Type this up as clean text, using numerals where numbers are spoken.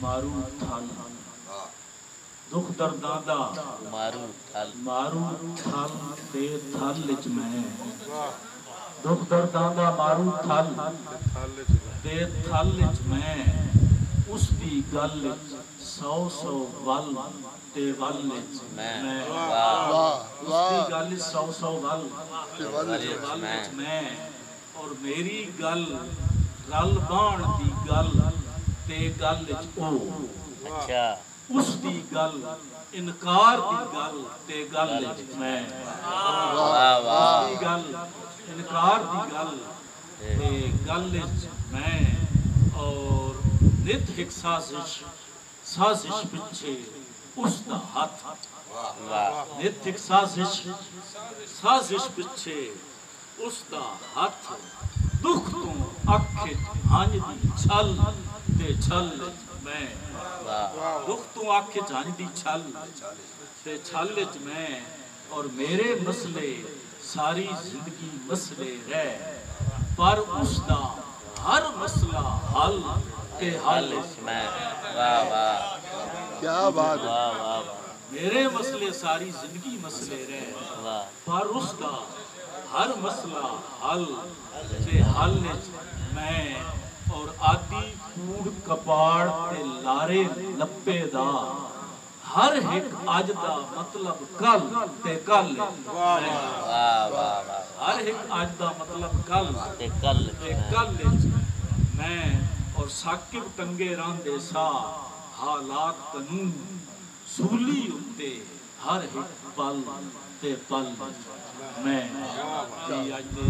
मारू थल दुख दर्दां दा मारू थल ते थल विच मैं दुख दर्दां दा मारू थल ते थल विच मैं उस दी गल सौ सौ वल ते वल विच मैं उस दी गल सौ सौ वल ते वल विच मैं और मेरी गल रल बाण दी गल ते गल विच ओ अच्छा उस दी गल इनकार दी गल ते गल विच मैं उस दी गल इनकार दी गल ते गल विच मैं और नित एक साजिश पिछे उसदा हाथ नित एक साजिश पिछे उसदा हाथ दुख तू अखे हंज दी छल ते छल मैं दुख तू अखे हंज दी छल ते छल विच मैं और मेरे मसले सारी जिंदगी मसले रह पर उसदा हर मसला हल ते हल मैं वाह वाह क्या बात है मेरे मसले सारी जिंदगी मसले रह पर उसदा हर मसला हल ते हल मैं और आदि कूड़ कपाड़ ते लारे लप्पे दा हर एक अज दा मतलब कल ते कल हर एक अज दा मतलब कल ते कल मैं और साकिब टंगे रहिंदे सा हालात कानून सूली उत्ते हर एक पल ते पल मैं अज दे